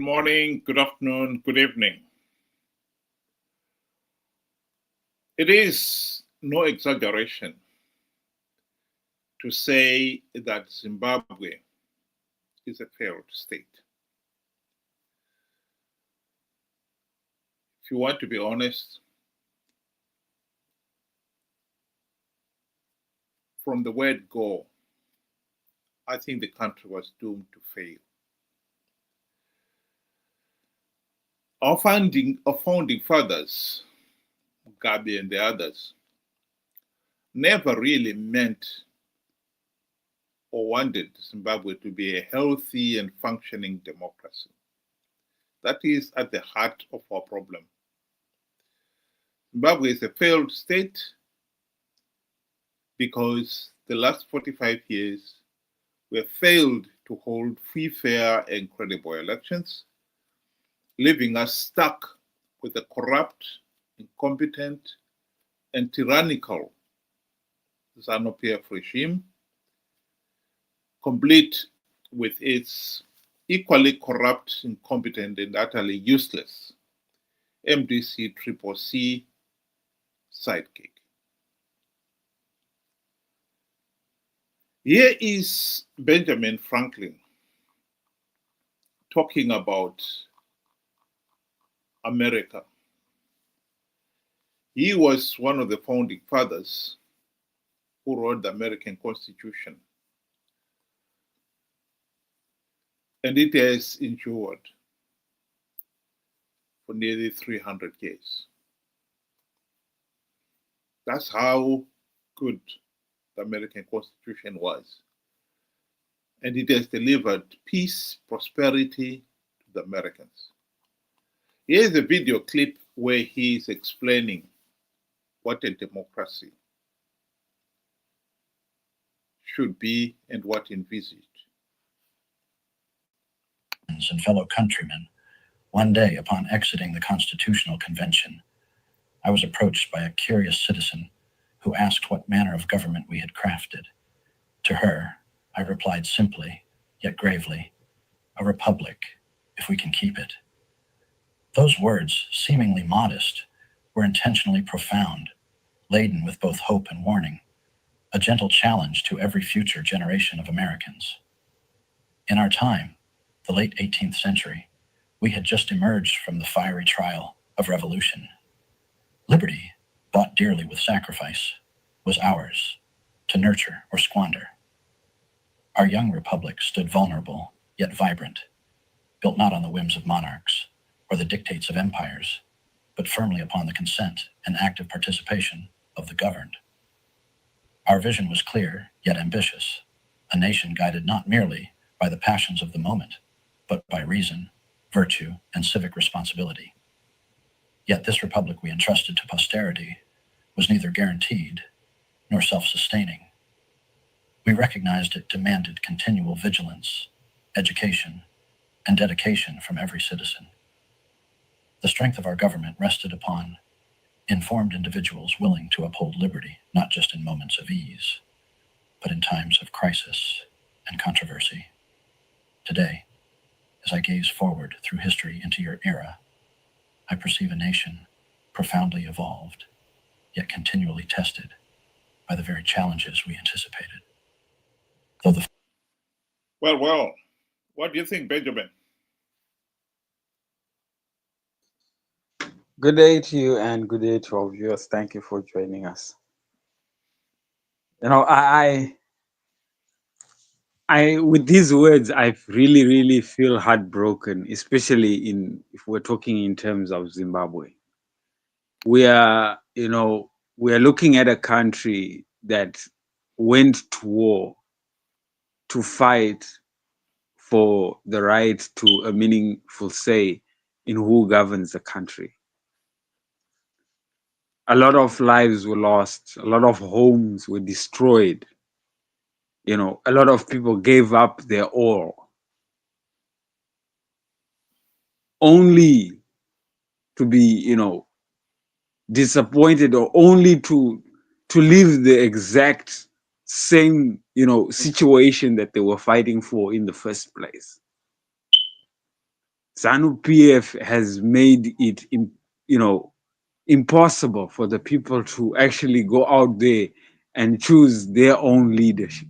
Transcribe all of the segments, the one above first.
morning, good afternoon, good evening. It is no exaggeration to say that Zimbabwe is a failed state. If you want to be honest, from the word go, I think the country was doomed to fail. Our founding fathers, Mugabe and the others, never really meant or wanted Zimbabwe to be a healthy and functioning democracy. That is at the heart of our problem. Zimbabwe is a failed state because the last 45 years we have failed to hold free, fair, and credible elections, leaving us stuck with a corrupt, incompetent, and tyrannical ZANU-PF regime, complete with its equally corrupt, incompetent, and utterly useless MDC-CCC sidekick. Here is Benjamin Franklin talking about America. He was one of the founding fathers who wrote the American Constitution. And it has endured for nearly 300 years. That's how good the American Constitution was. And it has delivered peace, prosperity to the Americans. Here's a video clip where he is explaining what a democracy should be and what envisaged. And fellow countrymen, one day upon exiting the Constitutional Convention, I was approached by a curious citizen who asked what manner of government we had crafted. To her, I replied simply, yet gravely, "A republic, if we can keep it." Those words, seemingly modest, were intentionally profound, laden with both hope and warning, a gentle challenge to every future generation of Americans. In our time, the late 18th century, we had just emerged from the fiery trial of revolution. Liberty, bought dearly with sacrifice, was ours, to nurture or squander. Our young republic stood vulnerable, yet vibrant, built not on the whims of monarchs or the dictates of empires, but firmly upon the consent and active participation of the governed. Our vision was clear, yet ambitious, a nation guided not merely by the passions of the moment, but by reason, virtue, and civic responsibility. Yet this republic we entrusted to posterity was neither guaranteed nor self-sustaining. We recognized it demanded continual vigilance, education, and dedication from every citizen. The strength of our government rested upon informed individuals willing to uphold liberty, not just in moments of ease, but in times of crisis and controversy. Today, as I gaze forward through history into your era, I perceive a nation profoundly evolved, yet continually tested by the very challenges we anticipated. Well, what do you think, Benjamin? Good day to you and good day to our viewers. Thank you for joining us. You know, I with these words, I really feel heartbroken, especially if we're talking in terms of Zimbabwe. We are looking at a country that went to war to fight for the right to a meaningful say in who governs the country. A lot of lives were lost, a lot of homes were destroyed. You know, a lot of people gave up their all, only to be, disappointed, or only to live the exact same, situation that they were fighting for in the first place. ZANU-PF has made it, impossible for the people to actually go out there and choose their own leadership.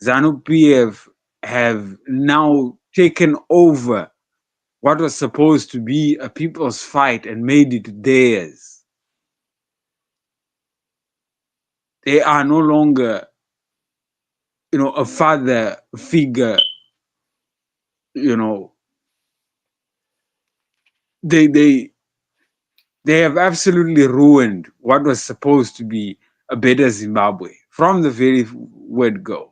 ZANU-PF have now taken over what was supposed to be a people's fight and made it theirs. They are no longer, a father figure, they have absolutely ruined what was supposed to be a better Zimbabwe from the very word go.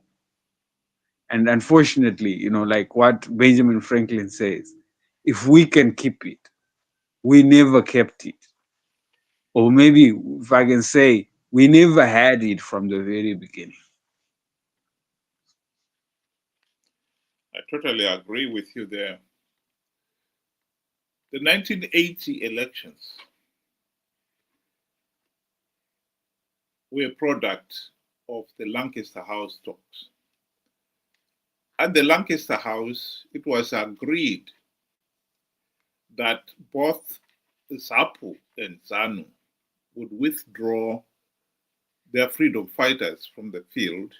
And unfortunately, like what Benjamin Franklin says, if we can keep it, we never kept it. Or maybe if I can say, we never had it from the very beginning. I totally agree with you there. The 1980 elections were a product of the Lancaster House talks. At the Lancaster House, it was agreed that both ZAPU and ZANU would withdraw their freedom fighters from the field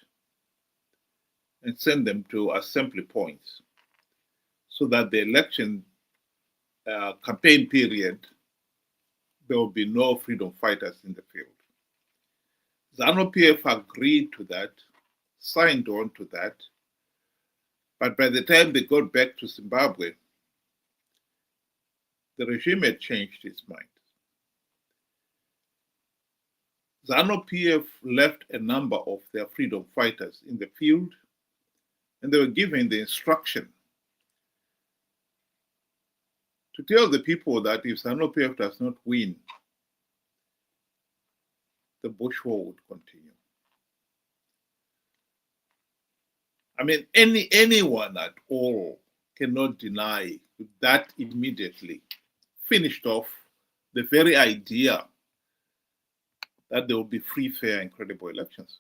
and send them to assembly points so that the election campaign period, there will be no freedom fighters in the field. ZANU-PF agreed to that, signed on to that, but by the time they got back to Zimbabwe, the regime had changed its mind. ZANU-PF left a number of their freedom fighters in the field, and they were given the instruction to tell the people that if ZANU-PF does not win, the Bush war would continue. I mean, anyone at all cannot deny that immediately finished off the very idea that there will be free, fair, and credible elections.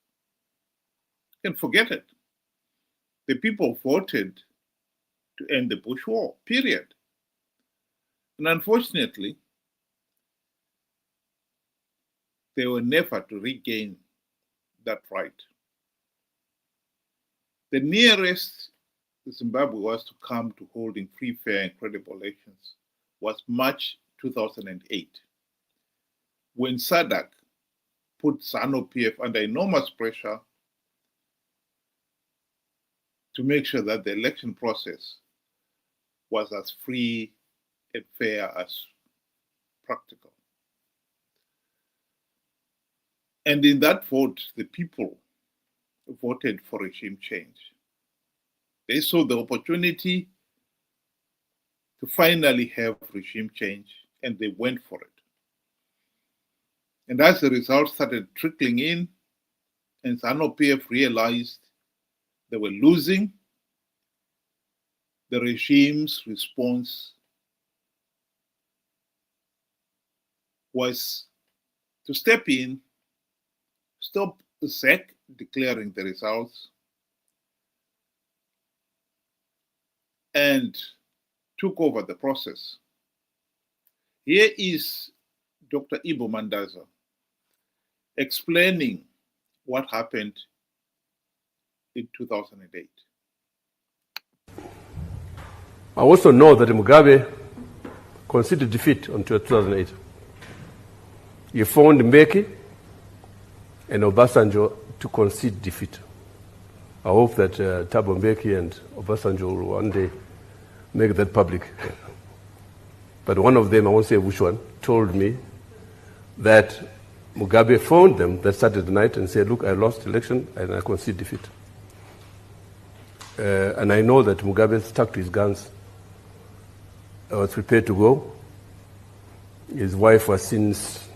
You can forget it. The people voted to end the Bush war, period. And unfortunately, they were never to regain that right. The nearest Zimbabwe was to come to holding free, fair, and credible elections was March 2008, when SADC put ZANU-PF under enormous pressure to make sure that the election process was as free and fair as practical. And in that vote, the people voted for regime change. They saw the opportunity to finally have regime change, and they went for it. And as the results started trickling in, and ZANU-PF realized they were losing, the regime's response was to step in, stop the ZEC declaring the results, and took over the process. Here is Dr. Ibo Mandaza explaining what happened in 2008. I also know that Mugabe conceded defeat in 2008. He phoned Mbeki and Obasanjo to concede defeat. I hope that Thabo Mbeki and Obasanjo will one day make that public. But one of them, I won't say which one, told me that Mugabe phoned them that Saturday night and said, look, I lost the election and I concede defeat. And I know that Mugabe stuck to his guns. I was prepared to go. His wife was since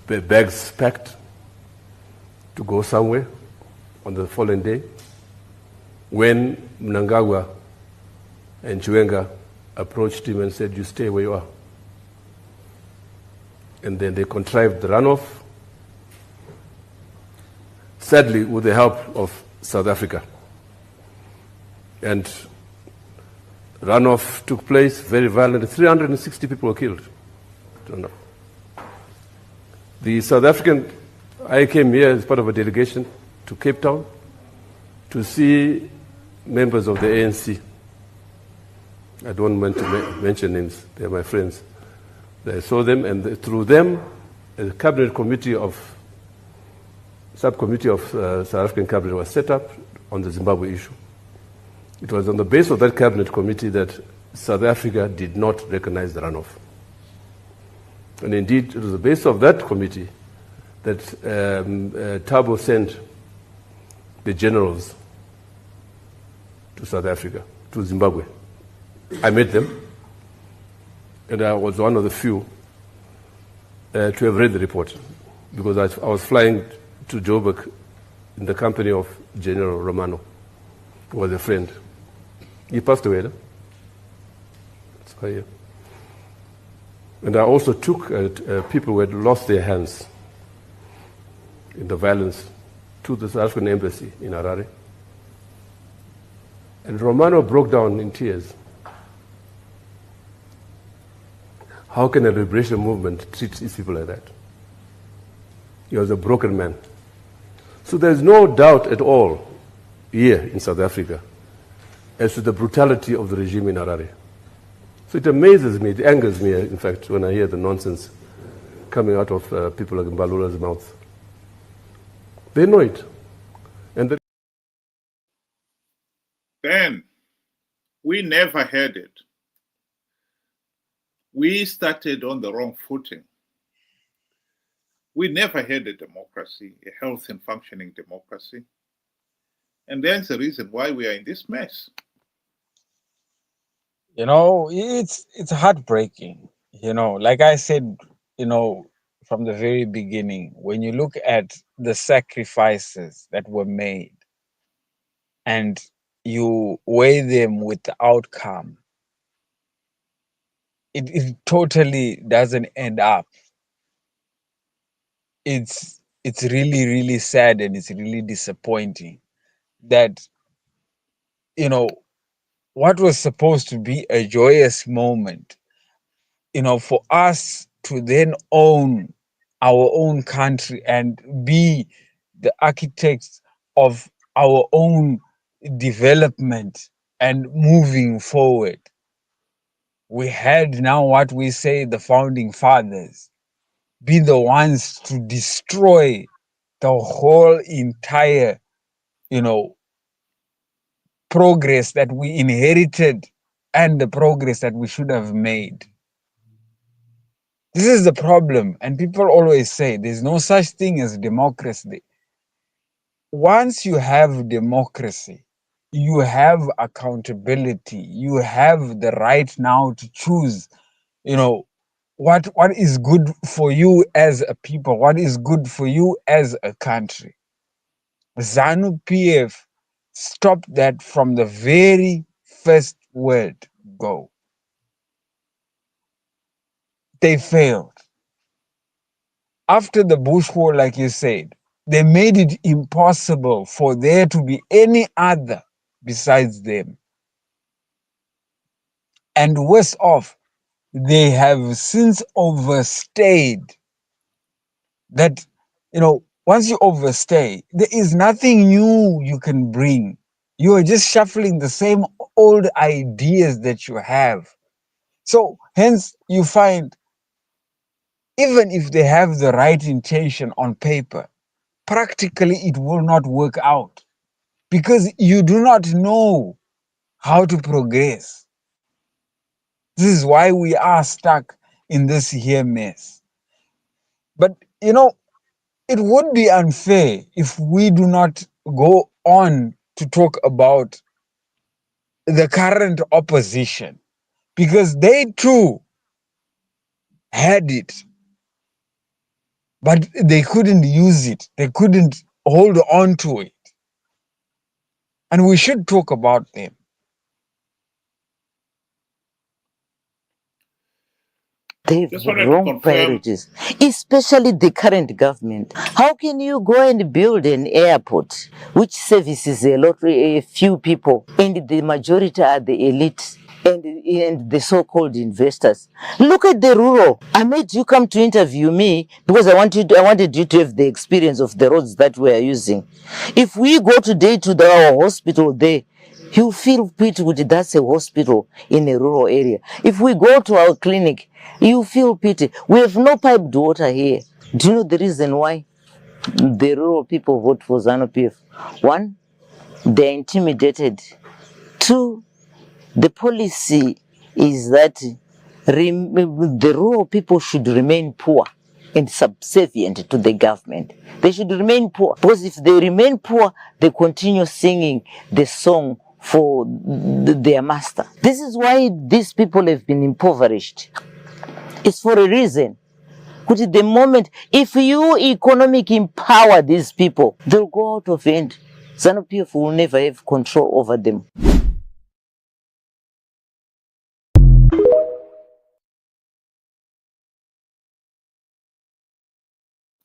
bags packed to go somewhere on the following day when Mnangagwa and Chiwenga approached him and said, you stay where you are. And then they contrived the runoff, sadly with the help of South Africa. And Runoff took place, very violent. 360 people were killed. The South African, I came here as part of a delegation to Cape Town to see members of the ANC. I don't want to mention names, they're my friends. I saw them, and through them, a cabinet committee subcommittee of South African cabinet was set up on the Zimbabwe issue. It was on the basis of that cabinet committee that South Africa did not recognize the runoff. And indeed, it was the basis of that committee that Thabo sent the generals to South Africa, to Zimbabwe. I met them, and I was one of the few to have read the report, because I was flying to Joburg in the company of General Romano, who was a friend. He passed away, no? That's why, yeah. And I also took people who had lost their hands in the violence to the South African embassy in Harare. And Romano broke down in tears. How can a liberation movement treat these people like that? He was a broken man. So there's no doubt at all here in South Africa as to the brutality of the regime in Harare. So it amazes me, it angers me, in fact, when I hear the nonsense coming out of people like Mbalula's mouth. They know it. And then we never had it. We started on the wrong footing. We never had a democracy, a healthy and functioning democracy. And that's the reason why we are in this mess. You know, it's heartbreaking. You know, like I said, you know, from the very beginning, when you look at the sacrifices that were made and you weigh them with the outcome, it totally doesn't end up. It's really, really sad, and it's really disappointing that, you know, what was supposed to be a joyous moment, you know, for us to then own our own country and be the architects of our own development and moving forward. We had now what we say the founding fathers be the ones to destroy the whole entire, you know, progress that we inherited and the progress that we should have made. This is the problem. And people always say there's no such thing as democracy. Once you have democracy, you have accountability. You have the right now to choose, you know, what is good for you as a people, what is good for you as a country. ZANU-PF stopped that from the very first word go. They failed. After the Bush War, like you said, they made it impossible for there to be any other besides them. And worse off, they have since overstayed that, you know, once you overstay, there is nothing new you can bring. You are just shuffling the same old ideas that you have. So hence you find, even if they have the right intention on paper, practically it will not work out because you do not know how to progress. This is why we are stuck in this here mess. But, you know, it would be unfair if we do not go on to talk about the current opposition, because they too had it, but they couldn't use it. They couldn't hold on to it. And we should talk about them. They Just have wanted to wrong confirm. priorities, especially the current government. How can you go and build an airport which services a few people, and the majority are the elite? and the so-called investors. Look at the rural. I made you come to interview me because I wanted you to have the experience of the roads that we are using. If we go today to our hospital there, you feel pity with that's a hospital in a rural area. If we go to our clinic, you feel pity. We have no piped water here. Do you know the reason why the rural people vote for ZANU-PF? One, they're intimidated. Two, the policy is that the rural people should remain poor and subservient to the government. They should remain poor because if they remain poor, they continue singing the song for their master. This is why these people have been impoverished. It's for a reason. Because at the moment, if you economic empower these people, they'll go out of hand. ZANU-PF will never have control over them.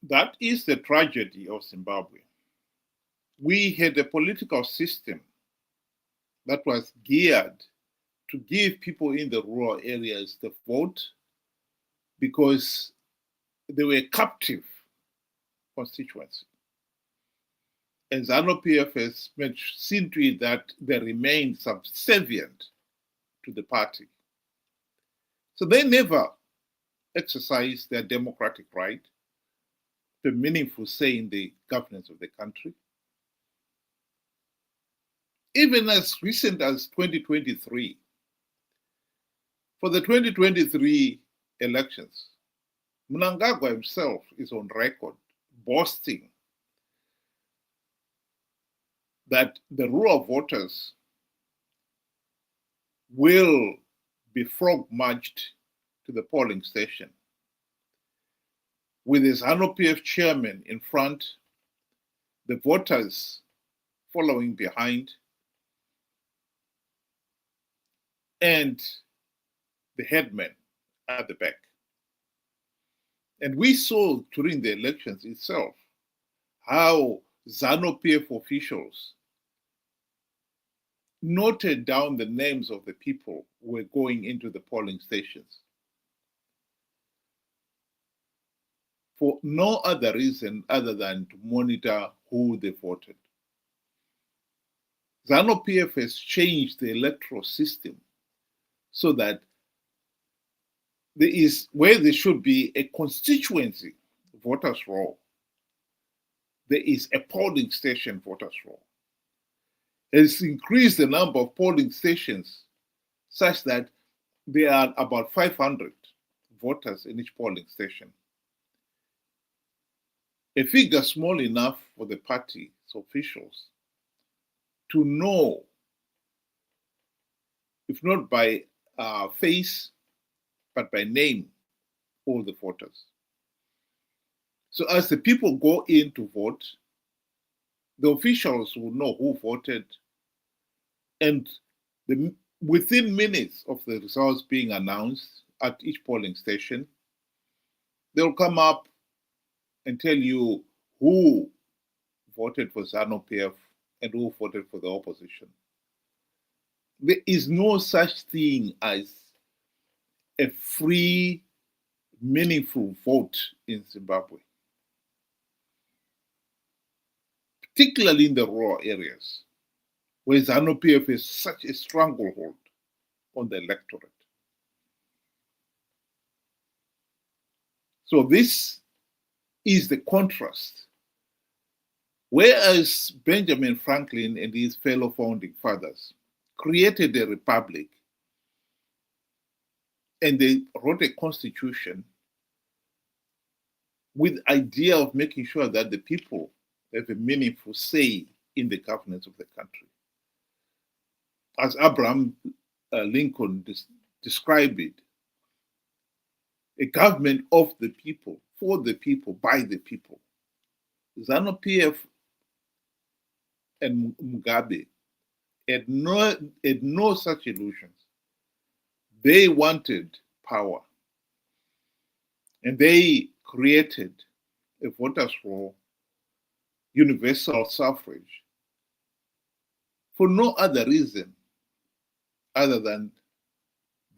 That is the tragedy of Zimbabwe. We had a political system that was geared to give people in the rural areas the vote because they were captive constituency. And ZANU-PF has seen to it that they remain subservient to the party. So they never exercised their democratic right to meaningful say in the governance of the country. Even as recent as 2023, for the 2023 elections, Mnangagwa himself is on record boasting that the rural voters will be frog marched to the polling station with his ZANU-PF chairman in front, the voters following behind, and the headman at the back. And we saw during the elections itself how ZANU-PF officials noted down the names of the people who were going into the polling stations for no other reason other than to monitor who they voted. ZANU-PF has changed the electoral system so that there is, where there should be a constituency voters roll, there is a polling station voters roll. It's increased the number of polling stations such that there are about 500 voters in each polling station. A figure small enough for the party's officials to know, if not by face, but by name, all the voters. So as the people go in to vote, the officials will know who voted, and within minutes of the results being announced at each polling station, they'll come up and tell you who voted for ZANU-PF and who voted for the opposition. There is no such thing as a free, meaningful vote in Zimbabwe, particularly in the rural areas, where ZANU-PF is such a stranglehold on the electorate. So this is the contrast. Whereas Benjamin Franklin and his fellow founding fathers created a republic and they wrote a constitution with the idea of making sure that the people have a meaningful say in the governance of the country. As Abraham Lincoln described it, a government of the people, for the people, by the people. ZANU-PF and Mugabe had no such illusions. They wanted power. And they created a voters' roll, universal suffrage, for no other reason other than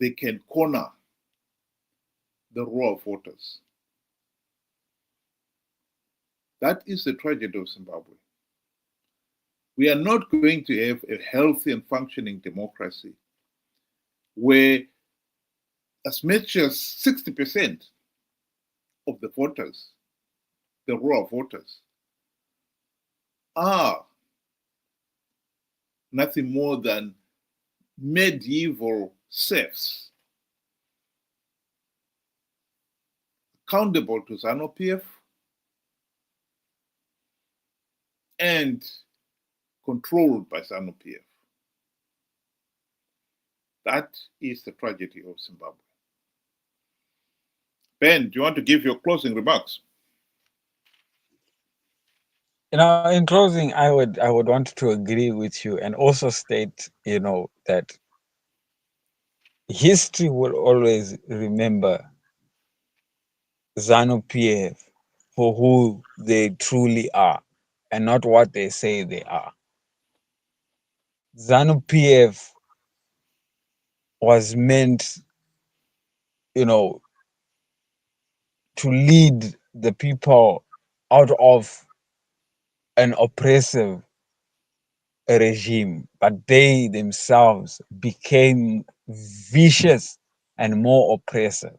they can corner the row of voters. That is the tragedy of Zimbabwe. We are not going to have a healthy and functioning democracy where as much as 60% of the voters, the row of voters, are nothing more than medieval serfs accountable to ZANU-PF and controlled by ZANU-PF. That is the tragedy of Zimbabwe. Ben, do you want to give your closing remarks? In closing, I would want to agree with you and also state, that history will always remember ZANU-PF for who they truly are and not what they say they are. ZANU-PF was meant, to lead the people out of an oppressive regime, but they themselves became vicious and more oppressive.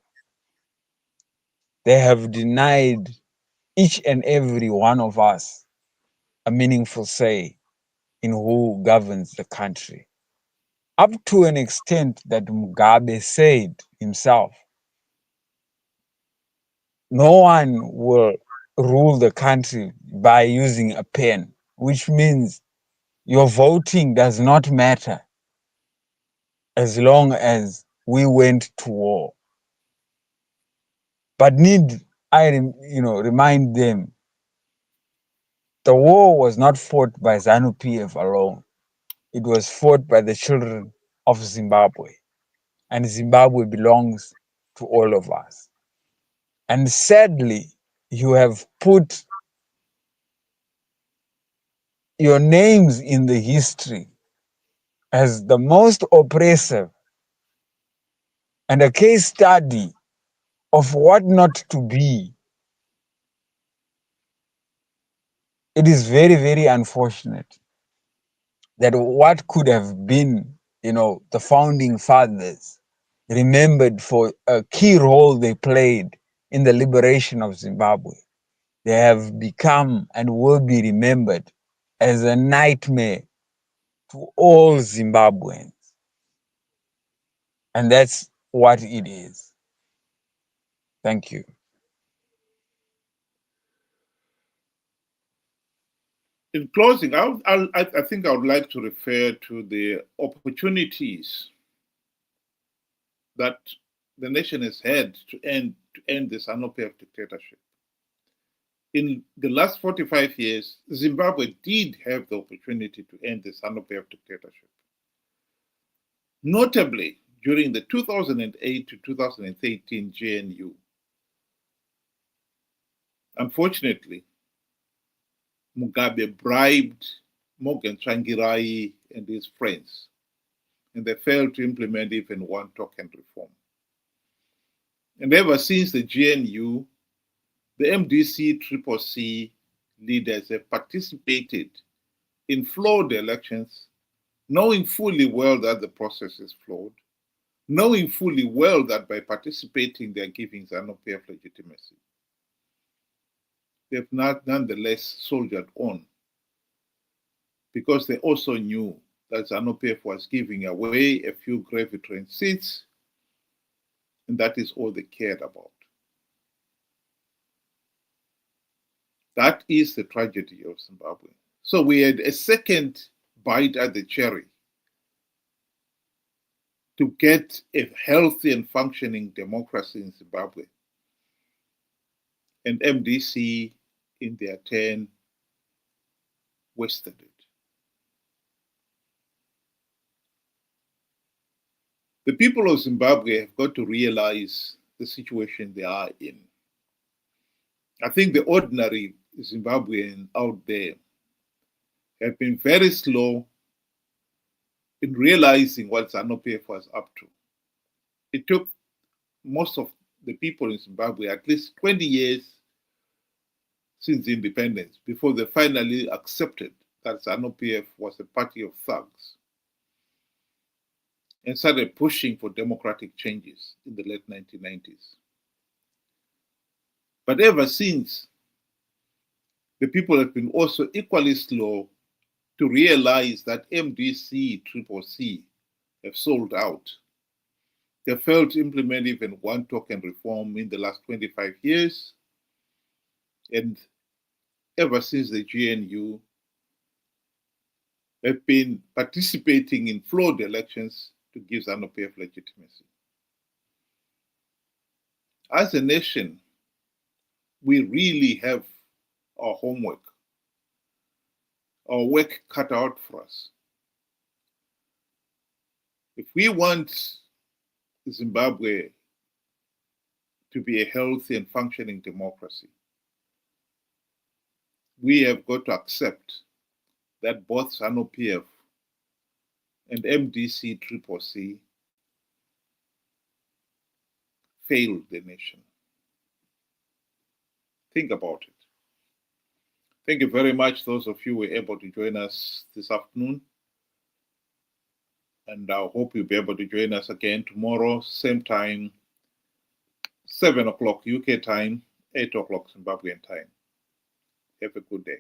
They have denied each and every one of us a meaningful say in who governs the country. Up to an extent that Mugabe said himself, no one will rule the country by using a pen, which means your voting does not matter as long as we went to war. But need I, remind them, the war was not fought by ZANU-PF alone. It was fought by the children of Zimbabwe. And Zimbabwe belongs to all of us. And sadly, you have put your names in the history as the most oppressive and a case study of what not to be. It is very, very unfortunate that what could have been, the founding fathers remembered for a key role they played in the liberation of Zimbabwe. They have become and will be remembered as a nightmare to all Zimbabweans. And that's what it is. Thank you. In closing, I think I would like to refer to the opportunities that the nation has had to end the ZANU-PF dictatorship. In the last 45 years, Zimbabwe did have the opportunity to end the ZANU-PF dictatorship. Notably, during the 2008 to 2013 GNU. Unfortunately, Mugabe bribed Morgan Tsvangirai and his friends, and they failed to implement even one token reform. And ever since the GNU, the MDC CCC leaders have participated in flawed elections, knowing fully well that the process is flawed, knowing fully well that by participating they are giving ZANU-PF legitimacy. They have not nonetheless soldiered on because they also knew that ZANU-PF was giving away a few gravy train seats, and that is all they cared about. That is the tragedy of Zimbabwe. So we had a second bite at the cherry to get a healthy and functioning democracy in Zimbabwe. And MDC, in their turn, wasted it. The people of Zimbabwe have got to realize the situation they are in. I think the ordinary Zimbabwean out there have been very slow in realizing what ZANU-PF was up to. it took most of the people in Zimbabwe at least 20 years since independence before they finally accepted that ZANU-PF was a party of thugs and started pushing for democratic changes in the late 1990s. But ever since, the people have been also equally slow to realize that MDC-CCC have sold out. They failed to implement even one token reform in the last 25 years. And ever since the GNU have been participating in flawed elections to give ZANU-PF legitimacy. As a nation, we really have our homework, our work cut out for us. If we want Zimbabwe to be a healthy and functioning democracy, we have got to accept that both ZANU-PF and MDC-CCC failed the nation. Think about it. Thank you very much, those of you who were able to join us this afternoon. And I hope you'll be able to join us again tomorrow, same time, 7 o'clock UK time, 8 o'clock Zimbabwean time. Have a good day.